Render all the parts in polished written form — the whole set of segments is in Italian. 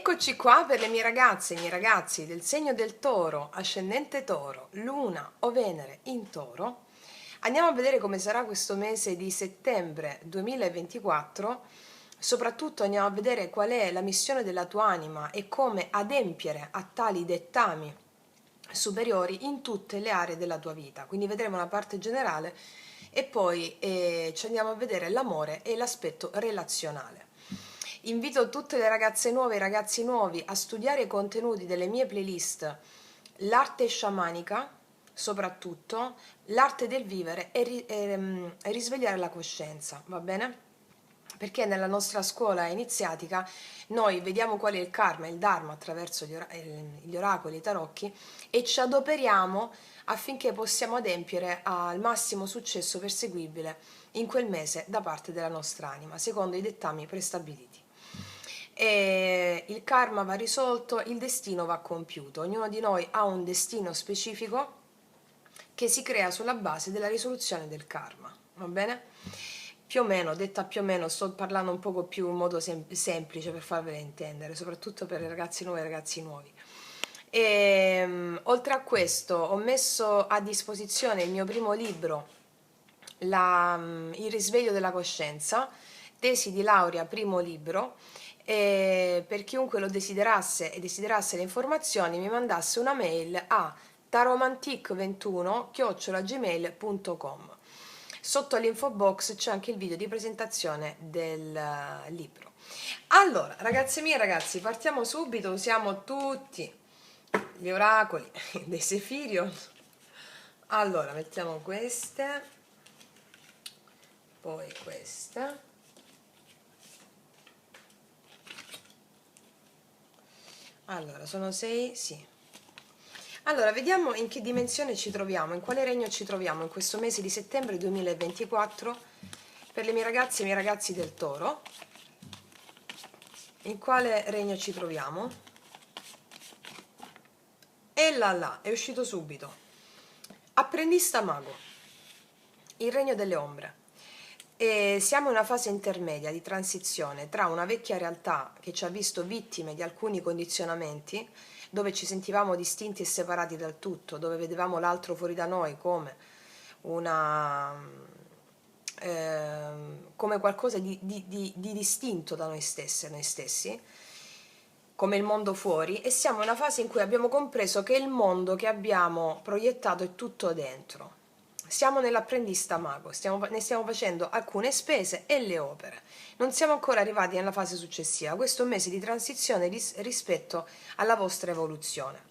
Eccoci qua per le mie ragazze e i miei ragazzi del segno del Toro, ascendente Toro, Luna o Venere in Toro. Andiamo a vedere come sarà questo mese di settembre 2024, soprattutto andiamo a vedere qual è la missione della tua anima e come adempiere a tali dettami superiori in tutte le aree della tua vita. Quindi vedremo una parte generale e poi ci andiamo a vedere l'amore e l'aspetto relazionale. Invito tutte le ragazze nuove e i ragazzi nuovi a studiare i contenuti delle mie playlist, l'arte sciamanica, soprattutto l'arte del vivere e risvegliare la coscienza, va bene? Perché nella nostra scuola iniziatica noi vediamo qual è il karma, il dharma attraverso gli oracoli, i tarocchi e ci adoperiamo affinché possiamo adempiere al massimo successo perseguibile in quel mese da parte della nostra anima, secondo i dettami prestabiliti. E il karma va risolto, il destino va compiuto. Ognuno di noi ha un destino specifico che si crea sulla base della risoluzione del karma, va bene? Più o meno, detta più o meno, sto parlando un poco più in modo semplice per farvela intendere, soprattutto per le ragazze nuove e i ragazzi nuovi. Oltre a questo ho messo a disposizione il mio primo libro, Il risveglio della coscienza, tesi di laurea, primo libro, e per chiunque lo desiderasse e desiderasse le informazioni mi mandasse una mail a taromantic21@gmail.com. Sotto all'info box c'è anche il video di presentazione del libro. Allora, ragazze mie e ragazzi, partiamo subito, usiamo tutti gli oracoli dei Sefirion. Allora, mettiamo queste, poi queste. Allora, sono 6, sì. Allora, vediamo in che dimensione ci troviamo, in quale regno ci troviamo in questo mese di settembre 2024 per le mie ragazze e i miei ragazzi del Toro. In quale regno ci troviamo? E là, è uscito subito. Apprendista mago, il regno delle ombre. E siamo in una fase intermedia di transizione tra una vecchia realtà che ci ha visto vittime di alcuni condizionamenti, dove ci sentivamo distinti e separati dal tutto, dove vedevamo l'altro fuori da noi come come qualcosa di distinto da noi stessi e noi stessi, come il mondo fuori, e siamo in una fase in cui abbiamo compreso che il mondo che abbiamo proiettato è tutto dentro. Siamo nell'apprendista mago, ne stiamo facendo alcune spese e le opere. Non siamo ancora arrivati nella fase successiva, questo è un mese di transizione rispetto alla vostra evoluzione.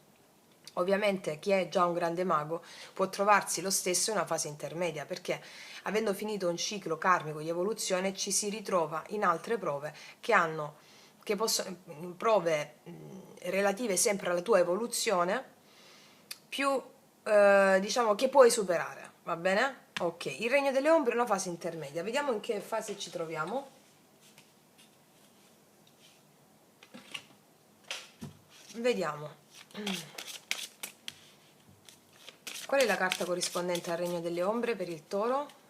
Ovviamente chi è già un grande mago può trovarsi lo stesso in una fase intermedia, perché avendo finito un ciclo karmico di evoluzione ci si ritrova in altre prove prove relative sempre alla tua evoluzione, più diciamo che puoi superare. Va bene? Ok, il regno delle ombre è una fase intermedia. Vediamo in che fase ci troviamo. Vediamo. Qual è la carta corrispondente al regno delle ombre per il Toro?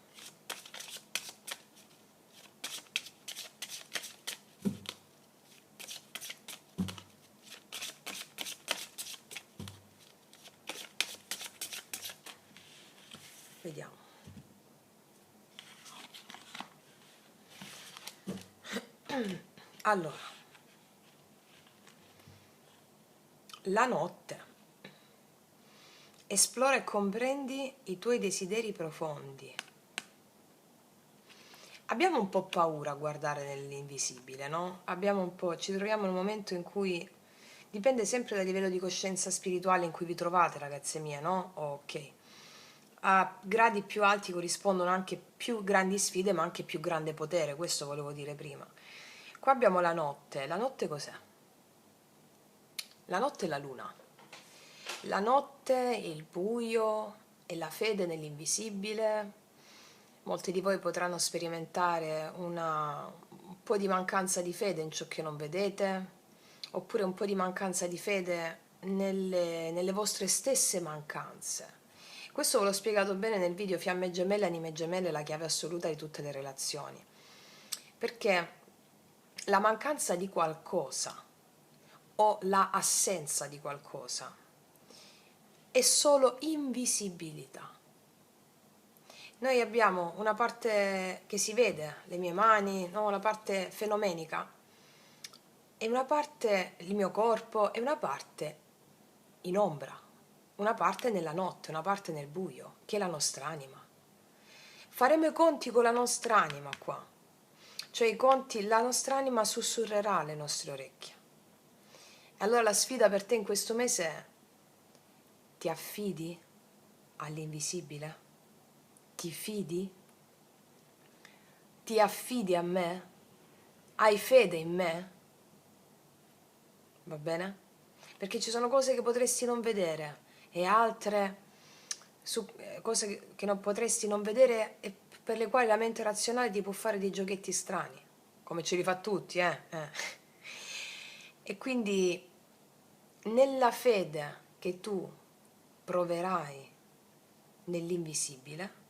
Vediamo. Allora, la notte. Esplora e comprendi i tuoi desideri profondi. Abbiamo un po' paura a guardare nell'invisibile, no? Ci troviamo in un momento in cui dipende sempre dal livello di coscienza spirituale in cui vi trovate, ragazze mie, no? Ok. A gradi più alti corrispondono anche più grandi sfide, ma anche più grande potere, questo volevo dire prima. Qua abbiamo la notte. La notte cos'è? La notte è la luna. La notte, il buio e la fede nell'invisibile. Molti di voi potranno sperimentare un po' di mancanza di fede in ciò che non vedete, oppure un po' di mancanza di fede nelle vostre stesse mancanze. Questo ve l'ho spiegato bene nel video Fiamme gemelle, anime gemelle, la chiave assoluta di tutte le relazioni. Perché la mancanza di qualcosa o la assenza di qualcosa, è solo invisibilità. Noi abbiamo una parte che si vede, le mie mani, no? La parte fenomenica, e una parte, il mio corpo, e una parte in ombra, una parte nella notte, una parte nel buio, che è la nostra anima. Faremo i conti con la nostra anima qua, cioè i conti, la nostra anima sussurrerà alle nostre orecchie. E allora la sfida per te in questo mese è: ti affidi all'invisibile? Ti fidi? Ti affidi a me? Hai fede in me? Va bene? Perché ci sono cose che potresti non vedere e altre cose che non potresti non vedere e per le quali la mente razionale ti può fare dei giochetti strani, come ce li fa tutti, E quindi nella fede che tu proverai nell'invisibile,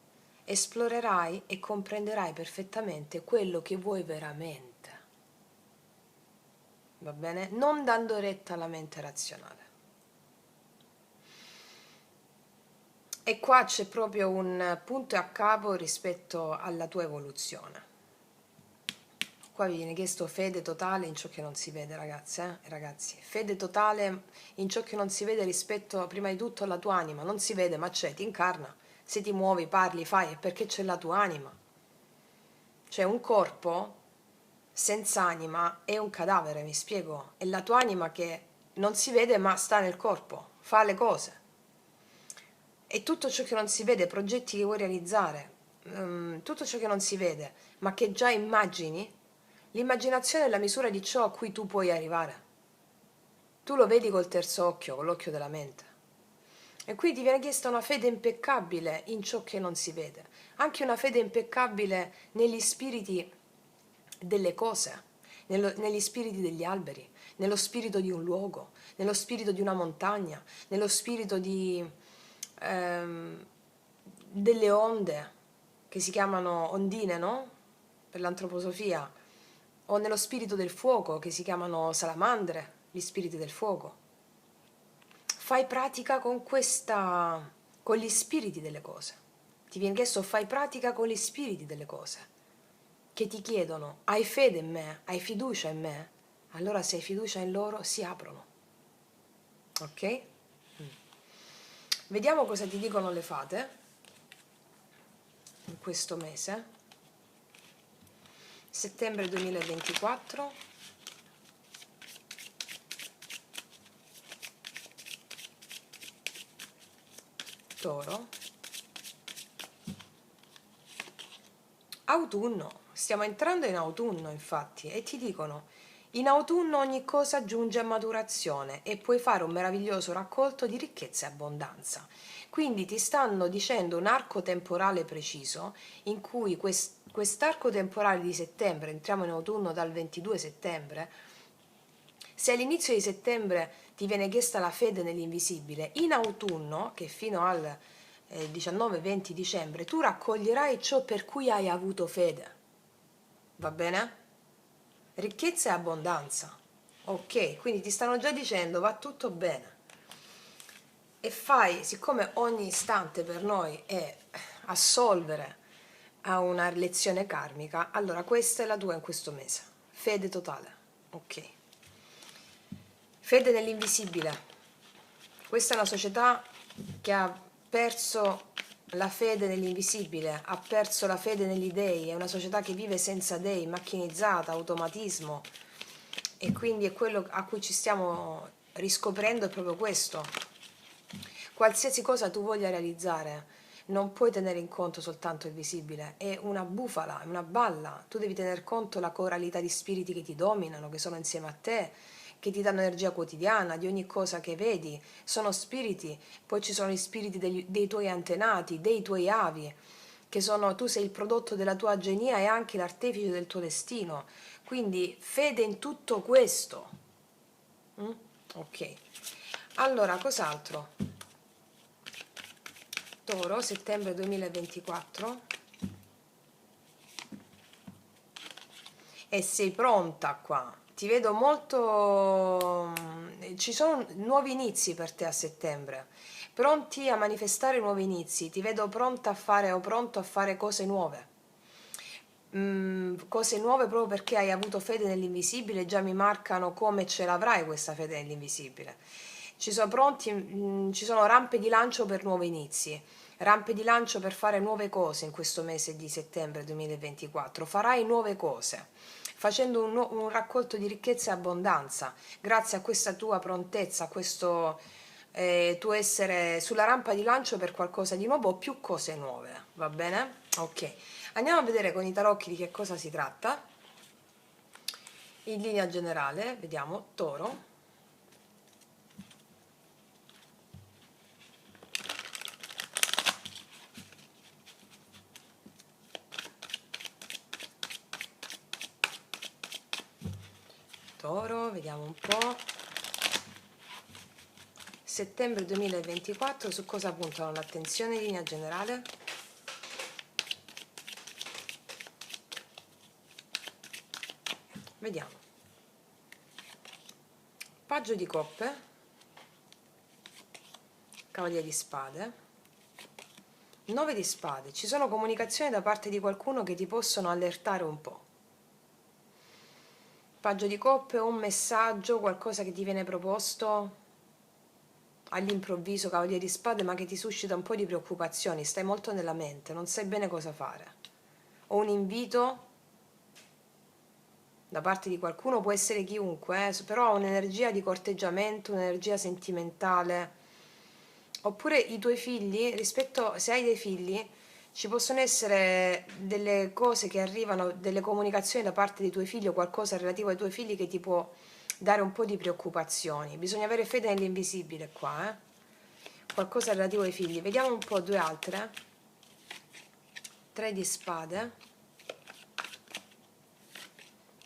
esplorerai e comprenderai perfettamente quello che vuoi veramente. Va bene? Non dando retta alla mente razionale. E qua c'è proprio un punto a capo rispetto alla tua evoluzione. Qua vi viene chiesto fede totale in ciò che non si vede, ragazze, ragazzi. Fede totale in ciò che non si vede rispetto, prima di tutto, alla tua anima. Non si vede, ma c'è, ti incarna. Se ti muovi, parli, fai, è perché c'è la tua anima. Cioè un corpo senza anima è un cadavere, mi spiego? È la tua anima che non si vede ma sta nel corpo, fa le cose. E tutto ciò che non si vede, progetti che vuoi realizzare, tutto ciò che non si vede, ma che già immagini, l'immaginazione è la misura di ciò a cui tu puoi arrivare. Tu lo vedi col terzo occhio, con l'occhio della mente. E qui ti viene chiesta una fede impeccabile in ciò che non si vede, anche una fede impeccabile negli spiriti delle cose, negli spiriti degli alberi, nello spirito di un luogo, nello spirito di una montagna, nello spirito delle onde che si chiamano ondine, no? Per l'antroposofia, o nello spirito del fuoco che si chiamano salamandre, gli spiriti del fuoco. Fai pratica con gli spiriti delle cose. Ti viene chiesto: fai pratica con gli spiriti delle cose che ti chiedono: hai fede in me, hai fiducia in me? Allora se hai fiducia in loro si aprono. Ok? Vediamo cosa ti dicono le fate in questo mese, settembre 2024. Toro. Autunno, stiamo entrando in autunno infatti, e ti dicono: in autunno ogni cosa giunge a maturazione e puoi fare un meraviglioso raccolto di ricchezza e abbondanza. Quindi ti stanno dicendo un arco temporale preciso in cui quest'arco temporale di settembre, entriamo in autunno dal 22 settembre, se all'inizio di settembre ti viene chiesta la fede nell'invisibile, in autunno, che fino al 19-20 dicembre, tu raccoglierai ciò per cui hai avuto fede. Va bene? Ricchezza e abbondanza. Ok, quindi ti stanno già dicendo va tutto bene. E fai, siccome ogni istante per noi è assolvere a una lezione karmica, allora questa è la tua in questo mese. Fede totale. Ok. Fede nell'invisibile. Questa è una società che ha perso la fede nell'invisibile, ha perso la fede negli dei, è una società che vive senza dei, macchinizzata, automatismo, e quindi è quello a cui ci stiamo riscoprendo, è proprio questo. Qualsiasi cosa tu voglia realizzare, non puoi tenere in conto soltanto il visibile, è una bufala, è una balla. Tu devi tener conto la coralità di spiriti che ti dominano, che sono insieme a te, che ti danno energia quotidiana, di ogni cosa che vedi. Sono spiriti, poi ci sono gli spiriti dei tuoi antenati, dei tuoi avi, che sono, tu sei il prodotto della tua genia e anche l'artefice del tuo destino. Quindi fede in tutto questo. Ok. Allora, cos'altro? Toro, settembre 2024. E sei pronta qua ti vedo molto, ci sono nuovi inizi per te a settembre, pronti a manifestare nuovi inizi, ti vedo pronta a fare o pronto a fare cose nuove. Cose nuove proprio perché hai avuto fede nell'invisibile, già mi marcano come ce l'avrai questa fede nell'invisibile. Ci sono pronti, ci sono rampe di lancio per nuovi inizi, rampe di lancio per fare nuove cose in questo mese di settembre 2024. Farai nuove cose, facendo un raccolto di ricchezza e abbondanza, grazie a questa tua prontezza, a questo tuo essere sulla rampa di lancio per qualcosa di nuovo o più cose nuove, va bene? Ok. Andiamo a vedere con i tarocchi di che cosa si tratta. In linea generale, vediamo Toro. Toro, vediamo un po'. Settembre 2024, su cosa puntano l'attenzione in linea generale? Vediamo. Paggio di coppe, Cavaliere di spade, 9 di spade. Ci sono comunicazioni da parte di qualcuno che ti possono allertare un po'. Paggio di coppe, un messaggio, qualcosa che ti viene proposto all'improvviso, Cavaliere di spade, ma che ti suscita un po' di preoccupazioni, stai molto nella mente, non sai bene cosa fare. O un invito da parte di qualcuno, può essere chiunque, però un'energia di corteggiamento, un'energia sentimentale. Oppure i tuoi figli, rispetto, se hai dei figli, ci possono essere delle cose che arrivano, delle comunicazioni da parte dei tuoi figli o qualcosa relativo ai tuoi figli che ti può dare un po' di preoccupazioni. Bisogna avere fede nell'invisibile qua, qualcosa relativo ai figli. Vediamo un po' due altre. 3 di spade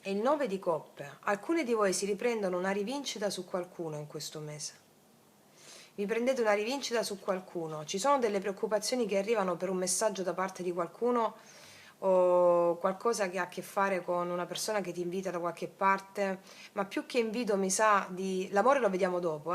e il 9 di coppe. Alcuni di voi si riprendono una rivincita su qualcuno in questo mese. Vi prendete una rivincita su qualcuno. Ci sono delle preoccupazioni che arrivano per un messaggio da parte di qualcuno o qualcosa che ha a che fare con una persona che ti invita da qualche parte, ma più che invito mi sa di... L'amore lo vediamo dopo,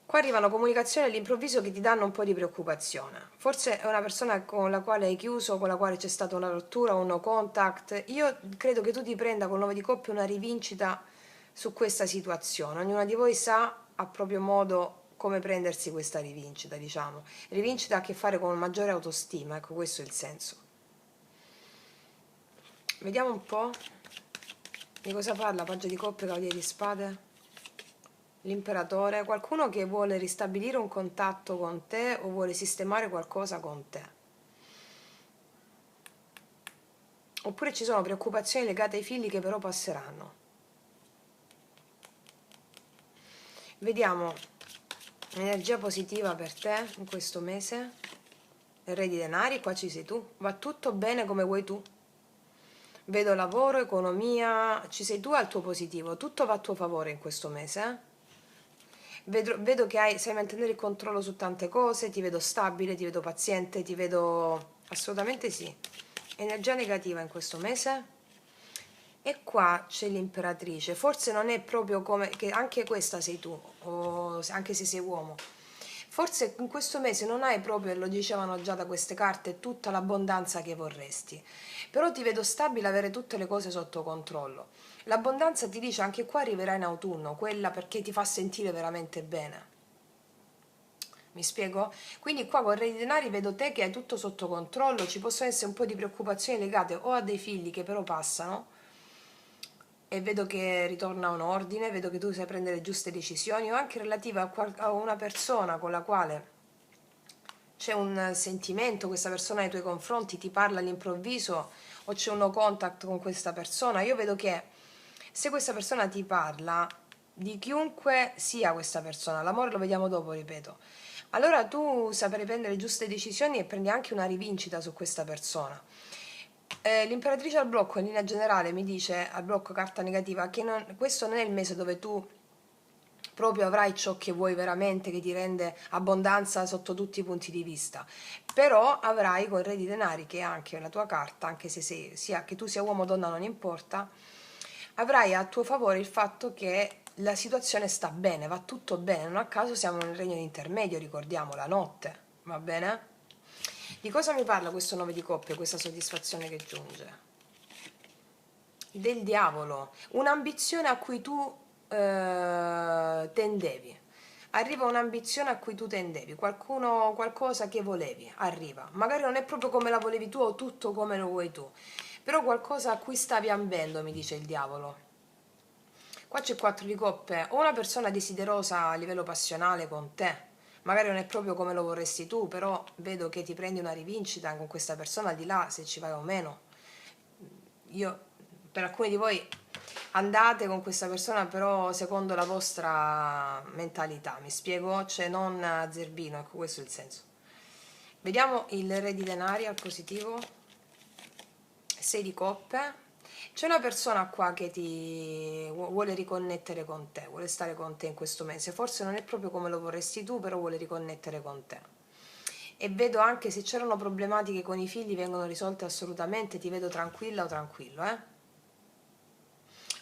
Qua arrivano comunicazioni all'improvviso che ti danno un po' di preoccupazione. Forse è una persona con la quale hai chiuso, con la quale c'è stata una rottura, un no contact. Io credo che tu ti prenda col 9 di coppia una rivincita su questa situazione. Ognuno di voi sa a proprio modo come prendersi questa rivincita, diciamo. Rivincita ha a che fare con maggiore autostima, ecco, questo è il senso. Vediamo un po' di cosa parla Paggio di coppie, Cavaliere di spade. L'imperatore, qualcuno che vuole ristabilire un contatto con te o vuole sistemare qualcosa con te. Oppure ci sono preoccupazioni legate ai figli che però passeranno. Vediamo l'energia positiva per te in questo mese. Il re di denari, qua ci sei tu. Va tutto bene come vuoi tu. Vedo lavoro, economia, ci sei tu al tuo positivo. Tutto va a tuo favore in questo mese, Vedo che sai mantenere il controllo su tante cose, ti vedo stabile, ti vedo paziente, ti vedo... Assolutamente sì. Energia negativa in questo mese. E qua c'è l'imperatrice. Forse non è proprio come... che anche questa sei tu, anche se sei uomo. Forse in questo mese non hai proprio, e lo dicevano già da queste carte, tutta l'abbondanza che vorresti. Però ti vedo stabile, avere tutte le cose sotto controllo. L'abbondanza ti dice anche qua arriverà in autunno, quella perché ti fa sentire veramente bene. Mi spiego? Quindi qua con il re di denari vedo te che hai tutto sotto controllo, ci possono essere un po' di preoccupazioni legate o a dei figli che però passano e vedo che ritorna un ordine, vedo che tu sai prendere le giuste decisioni o anche relativa a una persona con la quale c'è un sentimento, questa persona nei tuoi confronti ti parla all'improvviso o c'è un no contact con questa persona. Io vedo che se questa persona ti parla, di chiunque sia questa persona, l'amore lo vediamo dopo, ripeto, allora tu saprai prendere le giuste decisioni e prendi anche una rivincita su questa persona. L'imperatrice al blocco in linea generale mi dice, al blocco carta negativa, che questo non è il mese dove tu proprio avrai ciò che vuoi veramente, che ti rende abbondanza sotto tutti i punti di vista, però avrai con il re di denari, che è anche la tua carta, anche se sia che tu sia uomo o donna non importa, avrai a tuo favore il fatto che la situazione sta bene, va tutto bene, non a caso siamo nel regno intermedio, ricordiamo, la notte, va bene? Di cosa mi parla questo 9 di coppie, questa soddisfazione che giunge? Del diavolo, un'ambizione a cui tu tendevi. Arriva un'ambizione a cui tu tendevi, qualcuno, qualcosa che volevi, arriva. Magari non è proprio come la volevi tu o tutto come lo vuoi tu, però qualcosa a cui stavi ambendo, mi dice il diavolo. Qua c'è 4 di coppe, o una persona desiderosa a livello passionale con te, magari non è proprio come lo vorresti tu, però vedo che ti prendi una rivincita con questa persona, al di là se ci vai o meno. Io, per alcuni di voi andate con questa persona però secondo la vostra mentalità, mi spiego? Cioè non a zerbino, ecco, questo è il senso. Vediamo il re di denari al positivo, 6 di coppe. C'è una persona qua che ti vuole riconnettere con te, vuole stare con te in questo mese, forse non è proprio come lo vorresti tu, però vuole riconnettere con te. E vedo anche se c'erano problematiche con i figli vengono risolte assolutamente, ti vedo tranquilla o tranquillo, eh?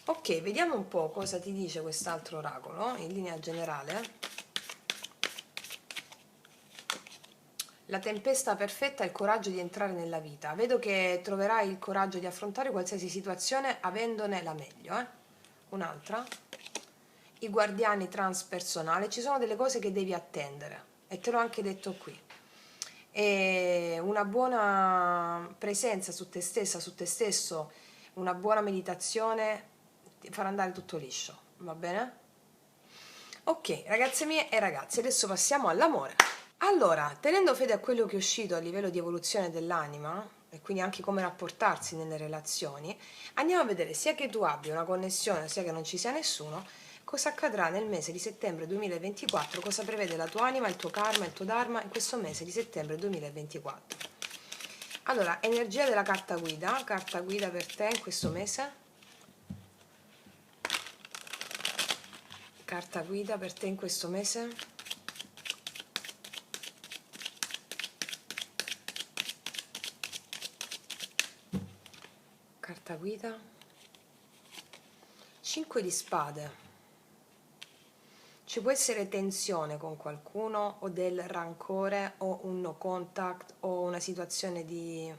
Ok, vediamo un po' cosa ti dice quest'altro oracolo in linea generale. La tempesta perfetta è il coraggio di entrare nella vita. Vedo che troverai il coraggio di affrontare qualsiasi situazione avendone la meglio. Un'altra. I guardiani transpersonali. Ci sono delle cose che devi attendere e te l'ho anche detto qui. E una buona presenza su te stessa, su te stesso, una buona meditazione ti farà andare tutto liscio, va bene? Ok, ragazze mie e ragazzi, adesso passiamo all'amore. Allora, tenendo fede a quello che è uscito a livello di evoluzione dell'anima, e quindi anche come rapportarsi nelle relazioni, andiamo a vedere sia che tu abbia una connessione, sia che non ci sia nessuno, cosa accadrà nel mese di settembre 2024, cosa prevede la tua anima, il tuo karma, il tuo dharma in questo mese di settembre 2024. Allora, energia della carta guida per te in questo mese. Carta guida per te in questo mese. Carta guida. 5 di spade. Ci può essere tensione con qualcuno o del rancore o un no contact o una situazione di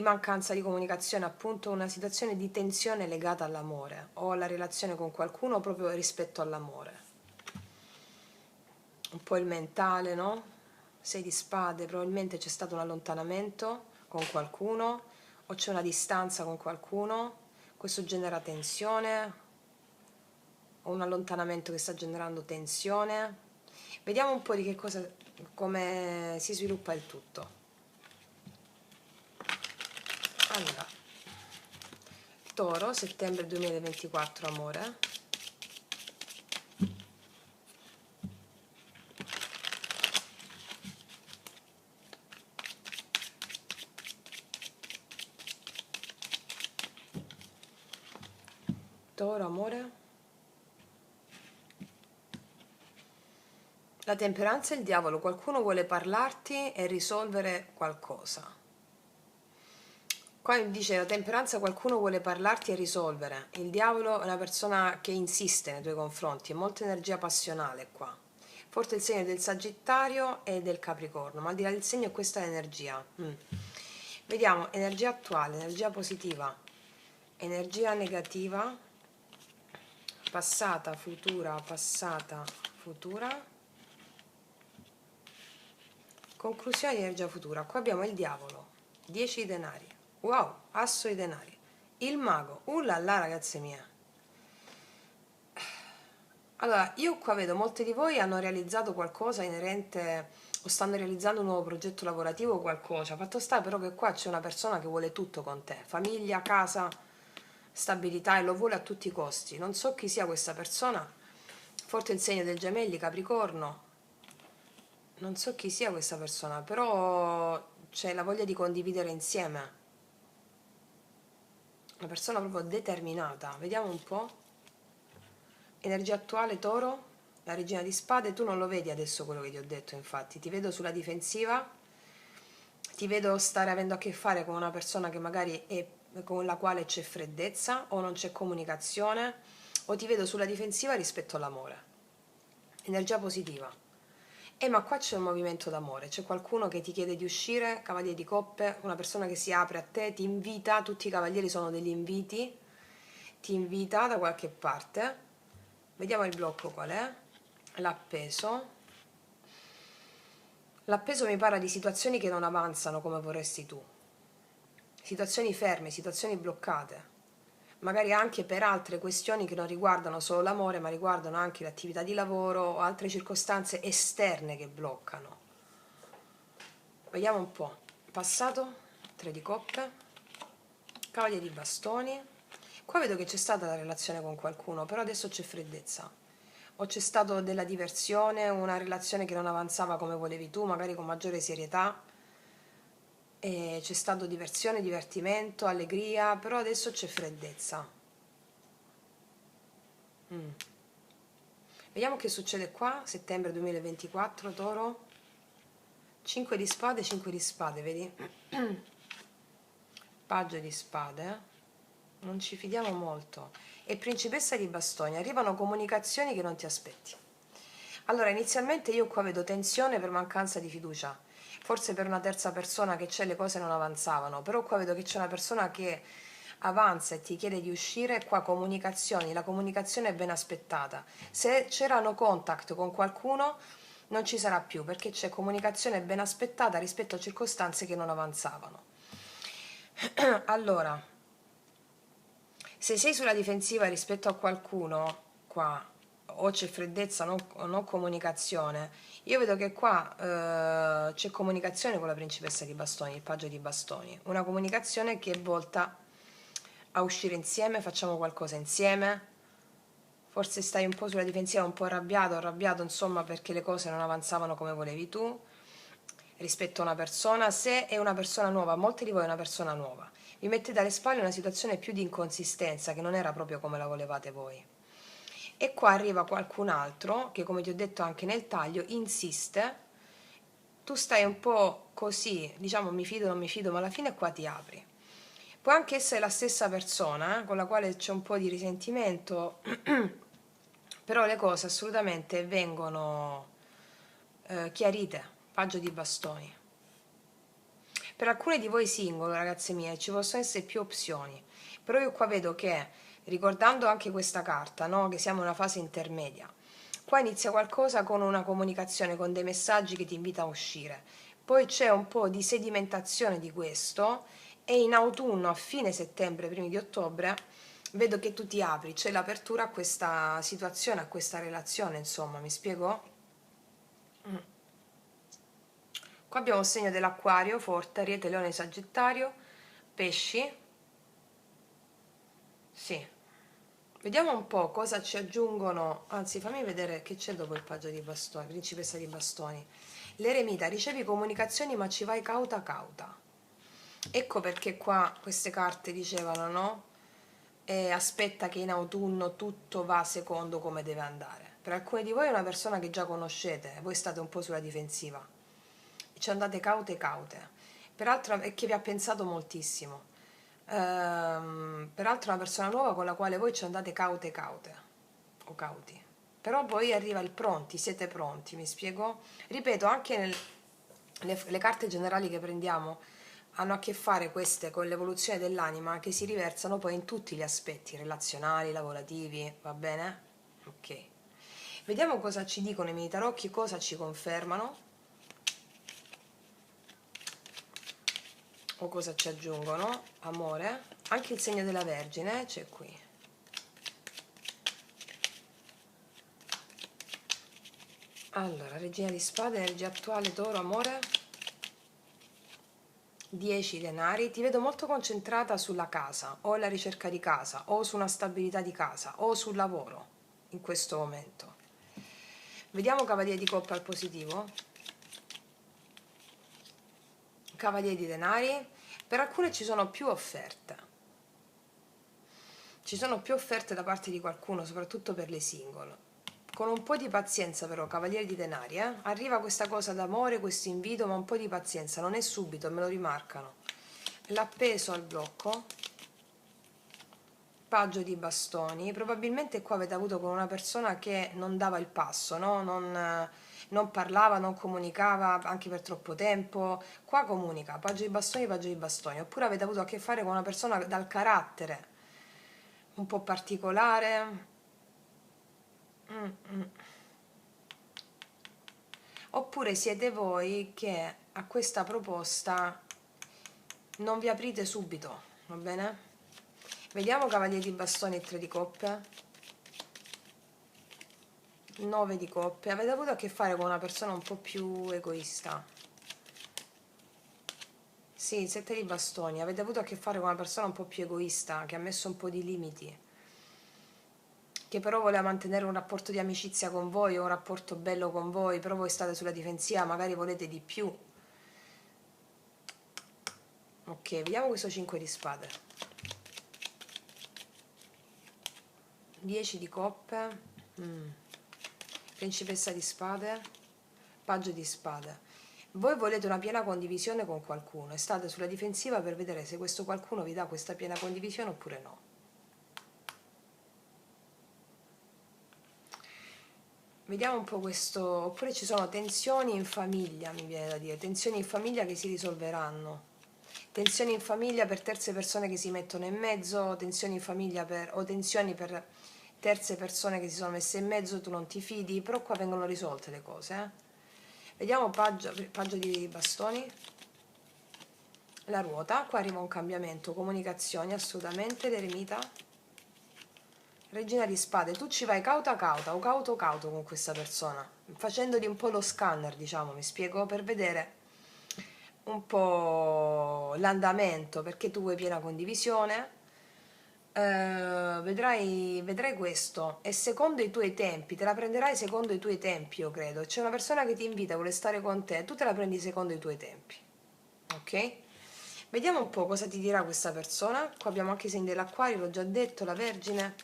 mancanza di comunicazione, appunto una situazione di tensione legata all'amore o alla relazione con qualcuno proprio rispetto all'amore. Un po' il mentale, no? 6 di spade, probabilmente c'è stato un allontanamento con qualcuno o c'è una distanza con qualcuno, questo genera tensione o un allontanamento che sta generando tensione. Vediamo un po' di che cosa, come si sviluppa il tutto. Allora, Toro, settembre 2024, amore. Toro, amore. La temperanza e il diavolo, qualcuno vuole parlarti e risolvere qualcosa. Qua dice la temperanza, qualcuno vuole parlarti e risolvere. Il diavolo è una persona che insiste nei tuoi confronti, è molta energia passionale qua. Forte il segno del Sagittario e del Capricorno, ma al di là del segno questa è l'energia. Vediamo energia attuale, energia positiva, energia negativa, passata, futura, conclusione di energia futura. Qua abbiamo il diavolo, 10 di denari. Wow, asso di denari. Il mago, là, ragazze mie. Allora, io qua vedo molte di voi hanno realizzato qualcosa inerente o stanno realizzando un nuovo progetto lavorativo o qualcosa. Fatto sta però che qua c'è una persona che vuole tutto con te, famiglia, casa, stabilità e lo vuole a tutti i costi. Non so chi sia questa persona, forte il segno del gemelli, Capricorno. Non so chi sia questa persona, però c'è la voglia di condividere insieme. Una persona proprio determinata. Vediamo un po'. Energia attuale, Toro, la regina di spade. Tu non lo vedi adesso quello che ti ho detto, infatti. Ti vedo sulla difensiva, ti vedo stare avendo a che fare con una persona che magari è con la quale c'è freddezza o non c'è comunicazione, o ti vedo sulla difensiva rispetto all'amore. Energia positiva. Ma qua c'è un movimento d'amore, c'è qualcuno che ti chiede di uscire, cavaliere di coppe, una persona che si apre a te, ti invita, tutti i cavalieri sono degli inviti, ti invita da qualche parte. Vediamo il blocco qual è. L'appeso. L'appeso mi parla di situazioni che non avanzano come vorresti tu, situazioni ferme, situazioni bloccate, magari anche per altre questioni che non riguardano solo l'amore, ma riguardano anche l'attività di lavoro o altre circostanze esterne che bloccano. Vediamo un po'. Passato, 3 di coppe, cavaliere di bastoni. Qua vedo che c'è stata la relazione con qualcuno, però adesso c'è freddezza. O c'è stato della diversione, una relazione che non avanzava come volevi tu, magari con maggiore serietà. E c'è stato diversione, divertimento, allegria, però adesso c'è freddezza. Vediamo che succede qua, settembre 2024, Toro. 5 di spade, vedi? Paggio di spade, non ci fidiamo molto. E principessa di bastoni, arrivano comunicazioni che non ti aspetti. Allora, inizialmente io qua vedo tensione per mancanza di fiducia, forse per una terza persona che c'è, le cose non avanzavano, però qua vedo che c'è una persona che avanza e ti chiede di uscire, qua comunicazioni, la comunicazione è ben aspettata. Se c'erano contact con qualcuno non ci sarà più, perché c'è comunicazione ben aspettata rispetto a circostanze che non avanzavano. Allora, se sei sulla difensiva rispetto a qualcuno, qua, o c'è freddezza o non comunicazione, io vedo che qua c'è comunicazione con la principessa di bastoni, il paggio di bastoni, una comunicazione che è volta a uscire insieme, facciamo qualcosa insieme, forse stai un po' sulla difensiva, un po' arrabbiato, insomma, perché le cose non avanzavano come volevi tu, rispetto a una persona. Se è una persona nuova, molti di voi è una persona nuova, vi mettete alle spalle una situazione più di inconsistenza che non era proprio come la volevate voi. E qua arriva qualcun altro che, come ti ho detto anche nel taglio, insiste, tu stai un po' così, diciamo mi fido, non mi fido, ma alla fine qua ti apri. Può anche essere la stessa persona con la quale c'è un po' di risentimento, però le cose assolutamente vengono chiarite. Paggio di bastoni. Per alcune di voi singolo, ragazze mie, ci possono essere più opzioni, però io qua vedo che, ricordando anche questa carta, no, che siamo in una fase intermedia, qua inizia qualcosa con una comunicazione, con dei messaggi che ti invita a uscire, poi c'è un po' di sedimentazione di questo e in autunno, a fine settembre, primi di ottobre, vedo che tu ti apri, c'è l'apertura a questa situazione, a questa relazione, insomma, mi spiego? Qua abbiamo il segno dell'acquario, forte, Ariete, Leone, Sagittario, Pesci. Sì. Vediamo un po' cosa ci aggiungono, anzi fammi vedere che c'è dopo il paggio di bastoni, principessa di bastoni. L'eremita, ricevi comunicazioni ma ci vai cauta cauta. Ecco perché qua queste carte dicevano, no? Aspetta che in autunno tutto va secondo come deve andare. Per alcuni di voi è una persona che già conoscete, voi state un po' sulla difensiva. Ci andate caute caute, peraltro è che vi ha pensato moltissimo, peraltro è una persona nuova con la quale voi ci andate caute caute o cauti, però poi arriva il pronti, siete pronti, mi spiego? Ripeto, anche le carte generali che prendiamo hanno a che fare queste con l'evoluzione dell'anima che si riversano poi in tutti gli aspetti relazionali, lavorativi, va bene? Ok, vediamo cosa ci dicono i miei tarocchi, cosa ci confermano o cosa ci aggiungono. Amore, anche il segno della Vergine c'è qui. Allora, Regina di Spade, energia attuale, Toro, amore, 10 denari, ti vedo molto concentrata sulla casa o la ricerca di casa o su una stabilità di casa o sul lavoro in questo momento. Vediamo Cavaliere di Coppe al positivo, Cavaliere di Denari. Per alcune ci sono più offerte, da parte di qualcuno, soprattutto per le single. Con un po' di pazienza però, Cavaliere di Denari, arriva questa cosa d'amore, questo invito, ma un po' di pazienza, non è subito, me lo rimarcano. L'appeso al blocco, Paggio di bastoni, probabilmente qua avete avuto con una persona che non dava il passo, no? Non parlava, non comunicava anche per troppo tempo. Qua comunica, Paggio di bastoni. Oppure avete avuto a che fare con una persona dal carattere un po' particolare. Mm, mm. Oppure siete voi che a questa proposta non vi aprite subito, va bene? Vediamo cavaliere di bastoni e 3 di coppe, 9 di coppe. Avete avuto a che fare con una persona un po' più egoista. Sì, 7 di bastoni. Avete avuto a che fare con una persona un po' più egoista, che ha messo un po' di limiti, che però voleva mantenere un rapporto di amicizia con voi o un rapporto bello con voi, però voi state sulla difensiva, magari volete di più. Ok, vediamo questo 5 di spade. 10 di coppe, principessa di spade, paggio di spade. Voi volete una piena condivisione con qualcuno e state sulla difensiva per vedere se questo qualcuno vi dà questa piena condivisione oppure no. Vediamo un po' questo, oppure ci sono tensioni in famiglia, mi viene da dire, tensioni in famiglia che si risolveranno. Tensioni in famiglia per terze persone che si mettono in mezzo, tensioni in famiglia o tensioni per terze persone che si sono messe in mezzo, tu non ti fidi, però qua vengono risolte le cose. Vediamo paggio di bastoni, la ruota, qua arriva un cambiamento, comunicazioni assolutamente, l'eremita, regina di spade, tu ci vai cauta cauta o cauto cauto con questa persona, facendogli un po' lo scanner, diciamo, mi spiego, per vedere un po' l'andamento, perché tu vuoi piena condivisione, vedrai questo e secondo i tuoi tempi, te la prenderai secondo i tuoi tempi, io credo. C'è una persona che ti invita, vuole stare con te, tu te la prendi secondo i tuoi tempi, ok? Vediamo un po' cosa ti dirà questa persona. Qua abbiamo anche i segni dell'acquario, l'ho già detto, la Vergine.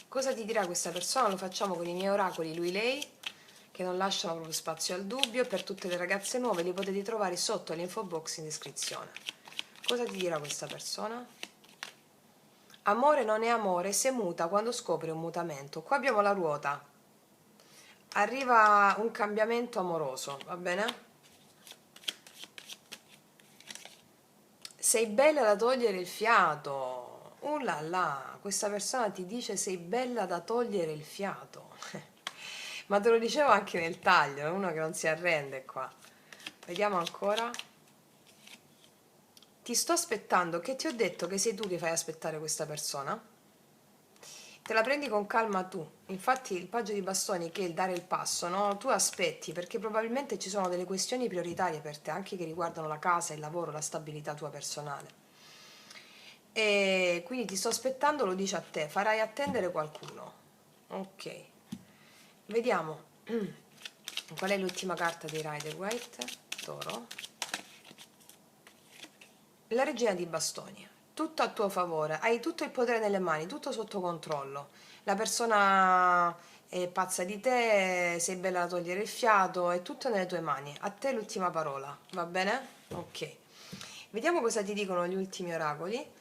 Cosa ti dirà questa persona? Lo facciamo con i miei oracoli, lui, lei, che non lasciano proprio spazio al dubbio. Per tutte le ragazze nuove li potete trovare sotto l'info box in descrizione. Cosa ti dirà questa persona? Amore non è amore se muta quando scopre un mutamento. Qua abbiamo la ruota. Arriva un cambiamento amoroso, va bene? Sei bella da togliere il fiato. La la, questa persona ti dice sei bella da togliere il fiato. Ma te lo dicevo anche nel taglio, è uno che non si arrende qua. Vediamo ancora. Ti sto aspettando, che ti ho detto che sei tu che fai aspettare questa persona? Te la prendi con calma tu. Infatti il paggio di bastoni, che è il dare il passo, no? Tu aspetti, perché probabilmente ci sono delle questioni prioritarie per te, anche che riguardano la casa, il lavoro, la stabilità tua personale. E quindi ti sto aspettando, lo dice a te, farai attendere qualcuno. Ok. Vediamo. Qual è l'ultima carta dei Rider Waite? Toro. La regina di bastoni, tutto a tuo favore, hai tutto il potere nelle mani, tutto sotto controllo. La persona è pazza di te, sei bella da togliere il fiato, è tutto nelle tue mani. A te l'ultima parola, va bene? Ok. Vediamo cosa ti dicono gli ultimi oracoli.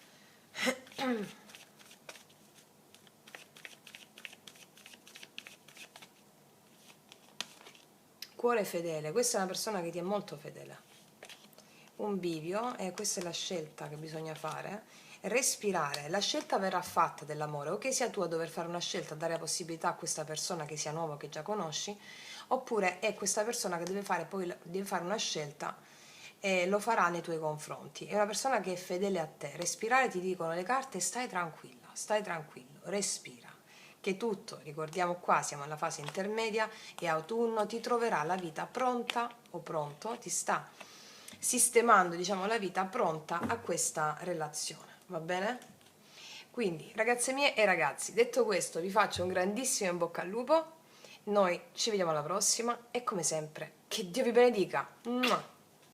Cuore fedele, questa è una persona che ti è molto fedele. Un bivio, e questa è la scelta che bisogna fare, respirare. La scelta verrà fatta dell'amore, o che sia tu a dover fare una scelta, dare la possibilità a questa persona che sia nuova, che già conosci, oppure è questa persona che deve fare poi deve fare una scelta e lo farà nei tuoi confronti. È una persona che è fedele a te. Respirare, ti dicono le carte, stai tranquilla, stai tranquillo, respira, che tutto, ricordiamo qua siamo alla fase intermedia, e autunno ti troverà la vita pronta o pronto, ti sta sistemando, diciamo, la vita pronta a questa relazione, va bene? Quindi, ragazze mie e ragazzi, detto questo, vi faccio un grandissimo in bocca al lupo, noi ci vediamo alla prossima e come sempre, che Dio vi benedica! Mua!